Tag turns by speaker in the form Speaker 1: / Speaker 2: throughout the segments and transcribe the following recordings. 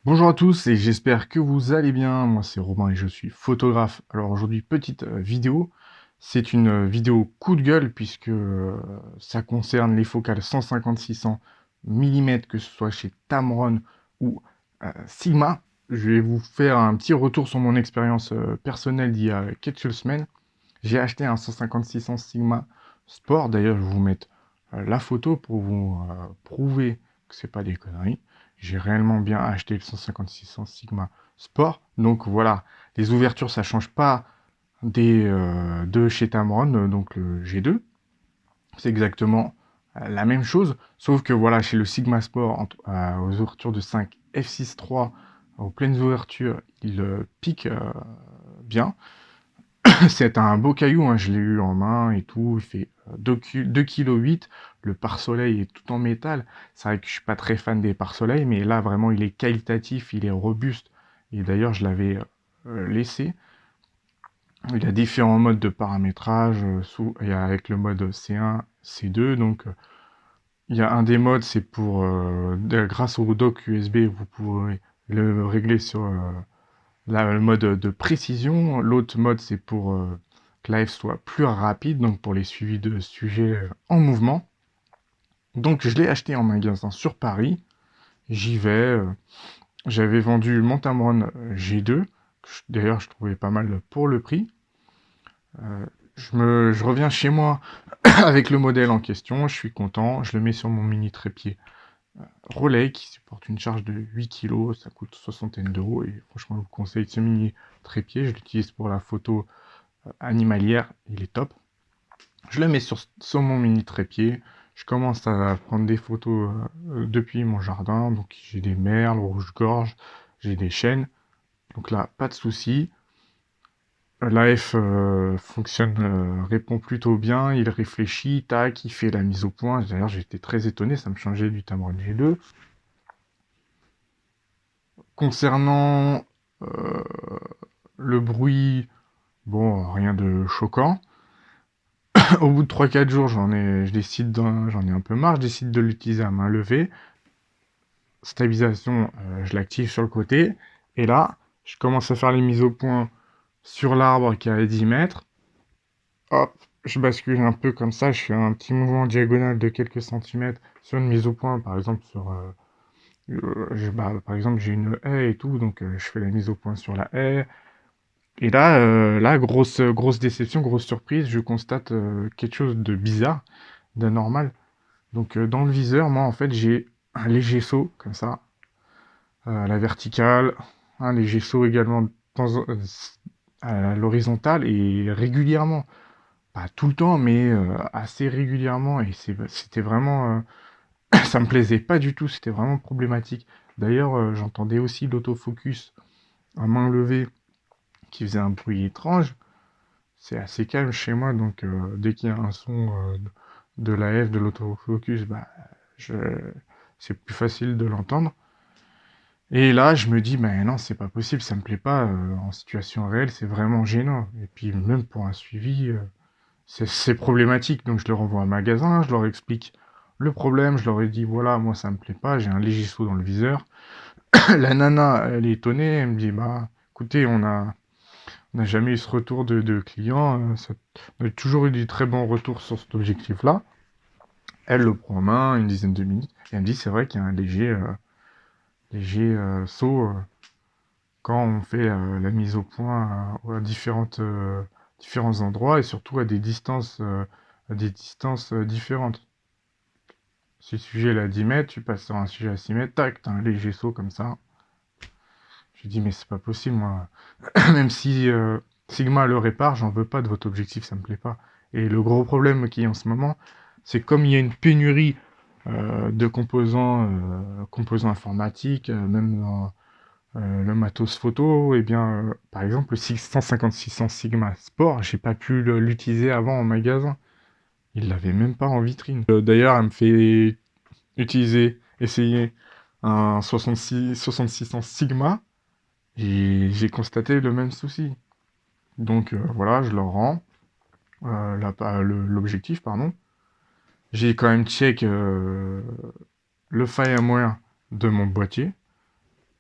Speaker 1: Bonjour à tous et j'espère que vous allez bien. Moi c'est Robin et je suis photographe. Alors aujourd'hui petite vidéo. C'est une vidéo coup de gueule puisque ça concerne les focales 150-600 mm que ce soit chez Tamron ou Sigma. Je vais vous faire un petit retour sur mon expérience personnelle d'il y a quelques semaines. J'ai acheté un 150-600 Sigma Sport. D'ailleurs je vais vous mettre la photo pour vous prouver que c'est pas des conneries. J'ai réellement bien acheté le 156 Sigma Sport. Donc voilà, les ouvertures, ça change pas de chez Tamron, donc le G2. C'est exactement la même chose, sauf que voilà, chez le Sigma Sport, aux ouvertures de 5 f6.3, aux pleines ouvertures, il pique bien. C'est un beau caillou, hein, je l'ai eu en main et tout, il fait 2,8 kg. Le pare-soleil est tout en métal. C'est vrai que je suis pas très fan des pare-soleil, mais là vraiment il est qualitatif, il est robuste. Et d'ailleurs je l'avais laissé. Il a différents modes de paramétrage, et avec le mode C1, C2. Donc il y a un des modes, c'est pour, grâce au dock USB, vous pouvez le régler sur le mode de précision. L'autre mode, c'est pour que l'AF soit plus rapide, donc pour les suivis de sujets en mouvement. Donc je l'ai acheté en magasin sur Paris. J'y vais. J'avais vendu mon Tamron G2, que d'ailleurs je trouvais pas mal pour le prix. Je reviens chez moi avec le modèle en question, je suis content, je le mets sur mon mini trépied Rolei qui supporte une charge de 8 kg, ça coûte soixantaine d'euros et franchement je vous conseille ce mini trépied, je l'utilise pour la photo animalière, il est top. Je le mets sur mon mini trépied, je commence à prendre des photos depuis mon jardin, donc j'ai des merles, rouge-gorge, j'ai des chênes, donc là pas de souci. L'AF fonctionne, répond plutôt bien, il réfléchit, tac, il fait la mise au point. D'ailleurs j'étais très étonné, ça me changeait du Tamron G2. Concernant euh, le bruit, bon, rien de choquant. Au bout de 3-4 jours, j'en ai un peu marre, je décide de l'utiliser à main levée. Stabilisation, je l'active sur le côté. Et là, je commence à faire les mises au point sur l'arbre qui est à 10 mètres. Hop, je bascule un peu comme ça, je fais un petit mouvement diagonal de quelques centimètres sur une mise au point, par exemple sur... par exemple, j'ai une haie et tout, donc je fais la mise au point sur la haie. Et là, grosse déception, grosse surprise, je constate quelque chose de bizarre, d'anormal. Donc dans le viseur, moi en fait j'ai un léger saut comme ça, à la verticale, un léger saut également à l'horizontale et régulièrement. Pas tout le temps, mais assez régulièrement. Et c'était vraiment... ça me plaisait pas du tout, c'était vraiment problématique. D'ailleurs, j'entendais aussi l'autofocus à main levée qui faisait un bruit étrange. C'est assez calme chez moi, donc dès qu'il y a un son de l'AF, de l'autofocus, bah, je... c'est plus facile de l'entendre. Et là, je me dis, bah non, c'est pas possible, ça me plaît pas. En situation réelle, c'est vraiment gênant. Et puis même pour un suivi, c'est problématique. Donc je le renvoie à un magasin, je leur explique le problème, je leur ai dit, voilà, moi ça me plaît pas, j'ai un léger saut dans le viseur. La nana, elle est étonnée, elle me dit, bah écoutez, on n'a jamais eu ce retour de client, on a toujours eu des très bons retours sur cet objectif-là. Elle le prend en main, une dizaine de minutes, et elle me dit, c'est vrai qu'il y a un léger saut quand on fait la mise au point à différents endroits et surtout à des distances différentes. Si le sujet est à 10 mètres, tu passes sur un sujet à 6 mètres, tac, t'as un léger saut comme ça. Je dis, mais c'est pas possible, moi. Même si Sigma le répare, j'en veux pas de votre objectif, ça me plaît pas. Et le gros problème qu'il y a en ce moment, c'est comme il y a une pénurie de composants informatiques, même dans le matos photo, et bien, par exemple, le 650-600 Sigma Sport, j'ai pas pu l'utiliser avant en magasin. Il l'avait même pas en vitrine. D'ailleurs, elle me fait essayer un 6600 Sigma, et j'ai constaté le même souci. Donc voilà, je leur rends l'objectif, pardon. J'ai quand même check le firmware de mon boîtier.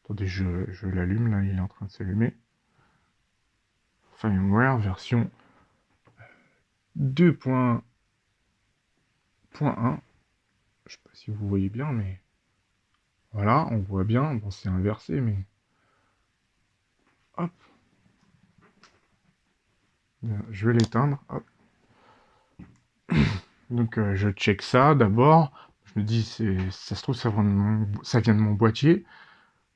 Speaker 1: Attendez, je l'allume, là, il est en train de s'allumer. Firmware version 2.1. Je sais pas si vous voyez bien, mais voilà, on voit bien. Bon, c'est inversé, mais hop, je vais l'éteindre. Hop. Donc, je check ça d'abord. Je me dis, ça se trouve, ça vient de mon boîtier.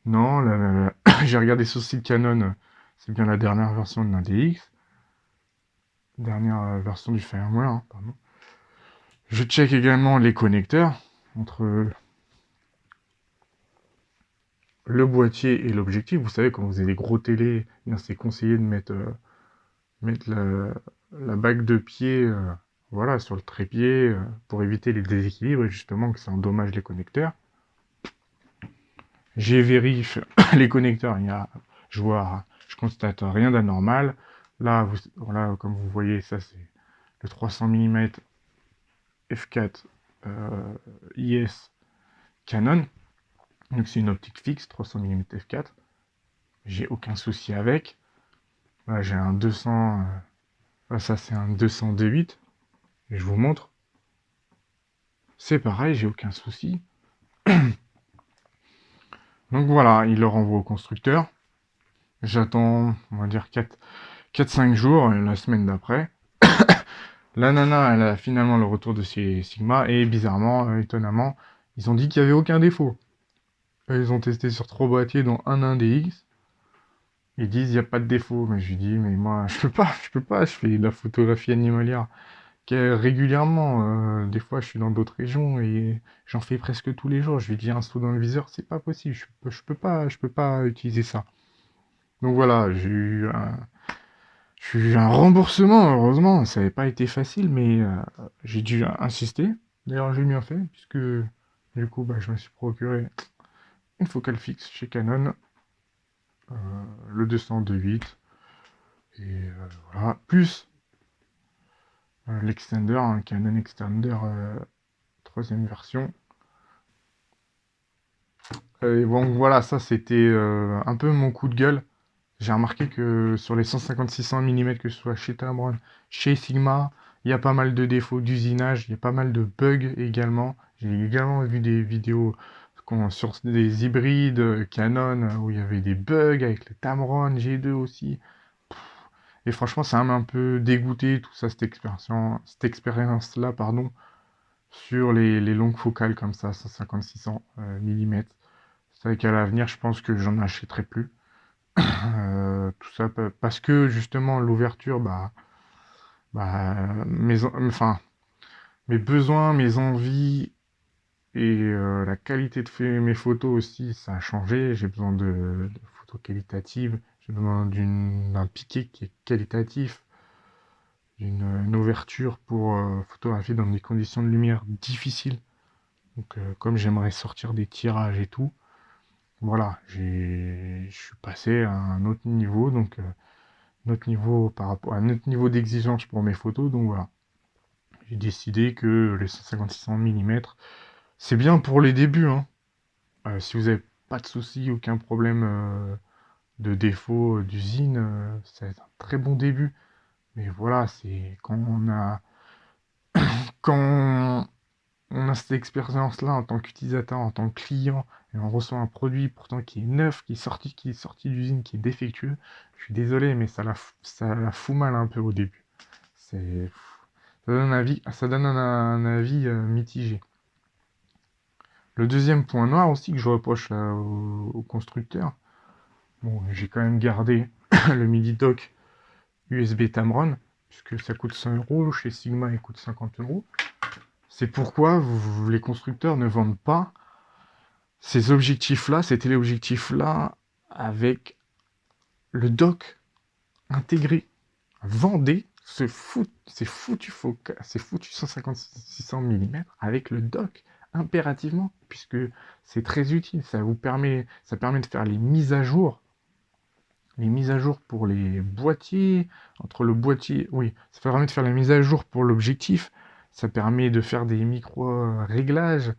Speaker 1: Non, j'ai regardé sur le site Canon, c'est bien la dernière version de l'Index. Dernière version du firmware, hein, pardon. Je check également les connecteurs entre le boîtier et l'objectif. Vous savez, quand vous avez des gros télés, c'est conseillé de mettre la bague de pied voilà, sur le trépied pour éviter les déséquilibres et justement que ça endommage les connecteurs. J'ai vérifié les connecteurs, je constate rien d'anormal. Là, voilà, comme vous voyez, ça c'est le 300 mm f4 IS Canon. Donc c'est une optique fixe, 300 mm f4. J'ai aucun souci avec. Là, j'ai un 200. Là, ça, c'est un 200 D8. Et je vous montre. C'est pareil, j'ai aucun souci. Donc voilà, il le renvoie au constructeur. J'attends, on va dire, 4-5 jours, la semaine d'après. La nana, elle a finalement le retour de ses Sigma. Et bizarrement, étonnamment, ils ont dit qu'il n'y avait aucun défaut. Ils ont testé sur 3 boîtiers, dont un Index. Ils disent il n'y a pas de défaut, mais je lui dis mais moi je peux pas, je fais de la photographie animalière régulièrement. Des fois je suis dans d'autres régions et j'en fais presque tous les jours. Je lui dis un saut dans le viseur, c'est pas possible, je peux pas utiliser ça. Donc voilà, j'ai eu un remboursement, heureusement, ça n'avait pas été facile, mais j'ai dû insister. D'ailleurs j'ai bien fait, puisque du coup je me suis procuré une focale fixe chez Canon, le 202.8. Et voilà, plus l'extender, un Canon Extender 3ème version. Et bon, voilà, ça c'était un peu mon coup de gueule. J'ai remarqué que sur les 150-600 mm, que ce soit chez Tamron, chez Sigma, il y a pas mal de défauts d'usinage, il y a pas mal de bugs également. J'ai également vu des vidéos sur des hybrides Canon où il y avait des bugs avec le Tamron G2 aussi. Et franchement, ça m'a un peu dégoûté, tout ça, cette expérience-là, pardon, sur les longues focales comme ça, 150-600 mm. C'est vrai qu'à l'avenir, je pense que j'en achèterai plus. Tout ça parce que justement, l'ouverture, enfin, mes besoins, mes envies et la qualité de mes photos aussi, ça a changé. J'ai besoin de photos qualitatives, j'ai besoin d'un piqué qui est qualitatif, une ouverture pour photographier dans des conditions de lumière difficiles. Donc, comme j'aimerais sortir des tirages et tout, voilà, je suis passé à un autre niveau, donc notre niveau par rapport à notre niveau d'exigence pour mes photos. Donc voilà, j'ai décidé que les 150-600 mm, c'est bien pour les débuts, hein. Si vous n'avez pas de soucis, aucun problème de défaut d'usine, ça va être un très bon début. Mais voilà, c'est quand on a cette expérience-là en tant qu'utilisateur, en tant que client, et on reçoit un produit pourtant qui est neuf, qui est sorti d'usine, qui est défectueux. Je suis désolé, mais ça la fout mal un peu au début. C'est, ça donne un avis mitigé. Le deuxième point noir aussi que je reproche au constructeur, bon, j'ai quand même gardé le MIDI dock USB Tamron, puisque ça coûte 100 euros, chez Sigma il coûte 50 euros. C'est pourquoi les constructeurs ne vendent pas ces objectifs-là, ces téléobjectifs-là, avec le dock intégré. Vendez ces foutus 150-600 mm avec le dock impérativement, puisque c'est très utile. Ça permet de faire les mises à jour. Les mises à jour pour les boîtiers, oui, ça permet de faire les mises à jour pour l'objectif. Ça permet de faire des micro-réglages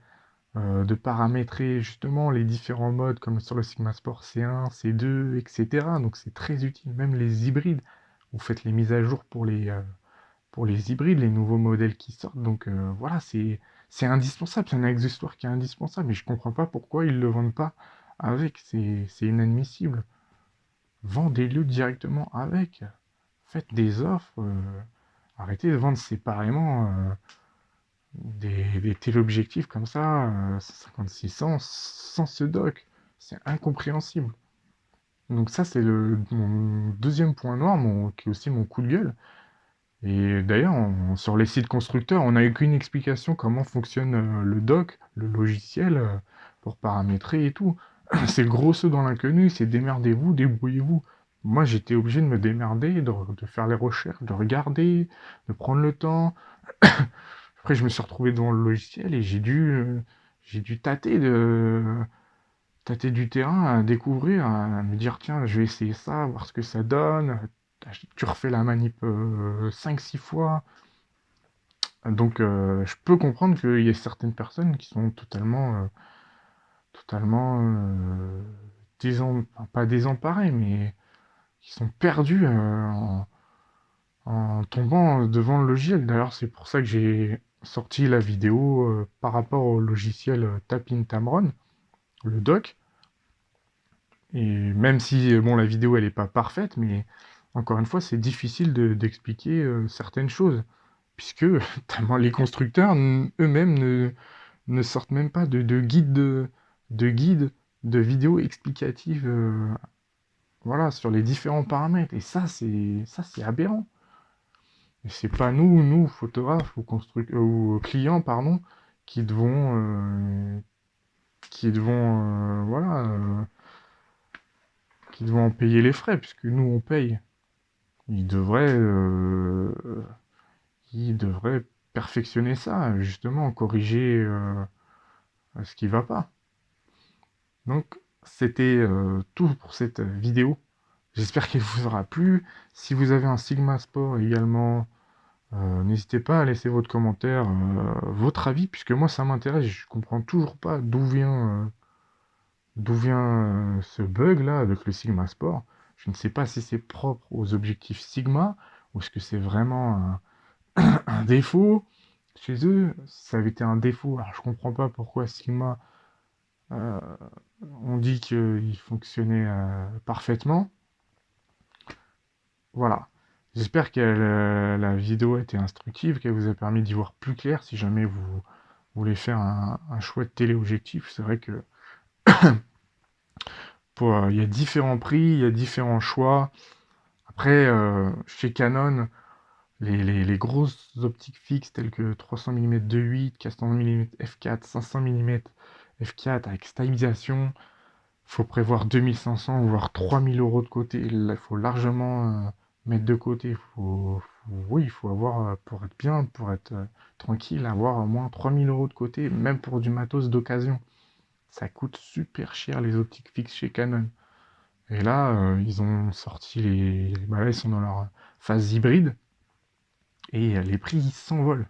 Speaker 1: de paramétrer justement les différents modes comme sur le Sigma Sport C1, C2, etc. Donc c'est très utile, même les hybrides. Vous faites les mises à jour pour les hybrides, les nouveaux modèles qui sortent. Donc voilà, c'est indispensable, c'est un accessoire qui est indispensable. Mais je comprends pas pourquoi ils le vendent pas avec. C'est inadmissible. Vendez-le directement avec. Faites des offres. Arrêtez de vendre séparément des téléobjectifs comme ça, 15600, sans ce dock. C'est incompréhensible. Donc ça, c'est mon deuxième point noir, qui est aussi mon coup de gueule. Et d'ailleurs, sur les sites constructeurs, on n'a aucune explication comment fonctionne le dock, le logiciel, pour paramétrer et tout. C'est le gros saut dans l'inconnu, c'est démerdez-vous, débrouillez-vous. Moi, j'étais obligé de me démerder, de faire les recherches, de regarder, de prendre le temps. Après, je me suis retrouvé devant le logiciel et j'ai dû tâter du terrain, à découvrir, à me dire, tiens, je vais essayer ça, voir ce que ça donne. Tu refais la manip 5-6 fois. Donc, je peux comprendre qu'il y ait certaines personnes qui sont totalement, enfin, pas désemparées, mais qui sont perdues en tombant devant le logiciel. D'ailleurs, c'est pour ça que j'ai sorti la vidéo par rapport au logiciel Tapin Tamron, le doc. Et même si, bon, la vidéo, elle est pas parfaite, mais encore une fois, c'est difficile d'expliquer certaines choses, puisque tellement les constructeurs eux-mêmes ne sortent même pas de guide, de vidéos explicatives, voilà, sur les différents paramètres. Et ça, c'est aberrant. Et c'est pas nous, photographes ou clients, pardon, qui devons, voilà, qui devons en payer les frais, puisque nous, on paye. Ils devraient, euh, ils devraient perfectionner ça, justement, corriger ce qui va pas. Donc, c'était tout pour cette vidéo. J'espère qu'elle vous aura plu. Si vous avez un Sigma Sport également, n'hésitez pas à laisser votre commentaire, votre avis, puisque moi ça m'intéresse. Je comprends toujours pas d'où vient ce bug là avec le Sigma Sport. Je ne sais pas si c'est propre aux objectifs Sigma ou est-ce que c'est vraiment un défaut chez eux. Ça avait été un défaut. Alors je comprends pas pourquoi Sigma, euh, on dit qu'il fonctionnait parfaitement. Voilà. J'espère que la vidéo a été instructive, qu'elle vous a permis d'y voir plus clair si jamais vous voulez faire un chouette téléobjectif. C'est vrai que il y a différents prix, il y a différents choix. Après, chez Canon, les grosses optiques fixes telles que 300 mm 2.8, 400 mm f4, 500 mm f4 avec stabilisation, faut prévoir 2500 voire 3000 euros de côté. Il faut largement mettre de côté. Oui, il faut avoir, pour être bien, pour être tranquille, avoir au moins 3000 euros de côté, même pour du matos d'occasion. Ça coûte super cher les optiques fixes chez Canon. Et là, ils ont sorti bah là, ils sont dans leur phase hybride et les prix ils s'envolent.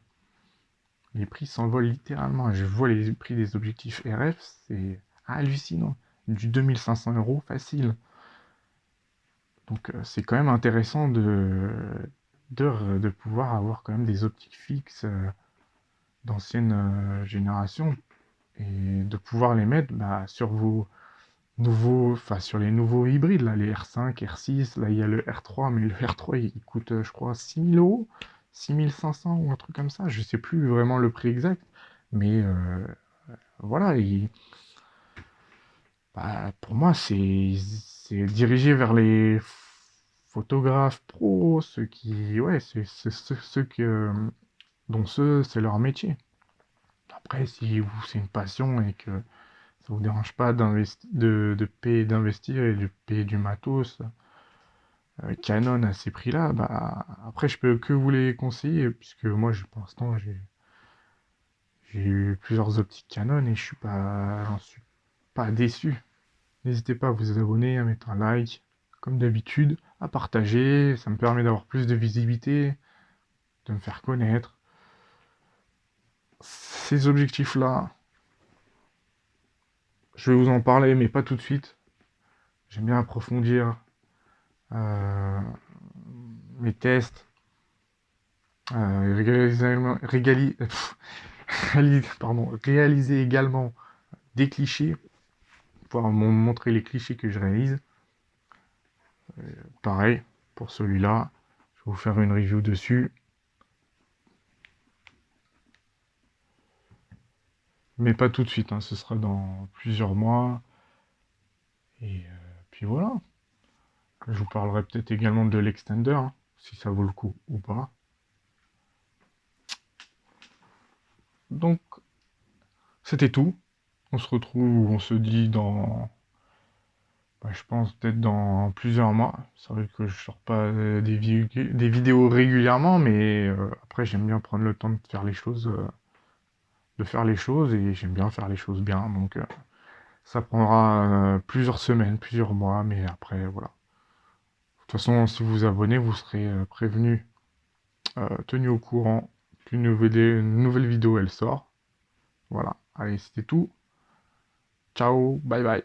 Speaker 1: Les prix s'envolent littéralement. Je vois les prix des objectifs RF, c'est hallucinant. Du 2500 euros facile. Donc c'est quand même intéressant de pouvoir avoir quand même des optiques fixes d'ancienne génération et de pouvoir les mettre bah, sur vos nouveaux, enfin sur les nouveaux hybrides, là, les R5, R6, là il y a le R3, mais le R3 il coûte je crois 6000 euros, 6500 ou un truc comme ça, je sais plus vraiment le prix exact, mais voilà, bah, pour moi c'est dirigé vers les photographes pros, ceux qui, ouais, ceux que, dont c'est leur métier. Après, si vous, c'est une passion et que ça vous dérange pas de payer, d'investir et de payer du matos, Canon à ces prix-là, bah, après, je peux que vous les conseiller, puisque moi, pour l'instant, j'ai eu plusieurs optiques Canon et j'en suis pas déçu. N'hésitez pas à vous abonner, à mettre un like, comme d'habitude, à partager, ça me permet d'avoir plus de visibilité, de me faire connaître. Ces objectifs-là, Je vais vous en parler, mais pas tout de suite. J'aime bien approfondir euh, mes tests, réaliser également des clichés, pouvoir montrer les clichés que je réalise. Pareil, pour celui-là, je vais vous faire une review dessus. Mais pas tout de suite, hein, ce sera dans plusieurs mois. Et puis voilà. Je vous parlerai peut-être également de l'extender, hein, si ça vaut le coup ou pas. Donc, c'était tout. On se retrouve, on se dit dans, bah, je pense peut-être dans plusieurs mois. C'est vrai que je sors pas des vidéos régulièrement, mais après j'aime bien prendre le temps de faire les choses et j'aime bien faire les choses bien. Donc ça prendra plusieurs semaines, plusieurs mois, mais après voilà. De toute façon, si vous vous abonnez, vous serez prévenu, tenu au courant qu'une nouvelle vidéo elle sort. Voilà. Allez, c'était tout. Ciao, bye bye.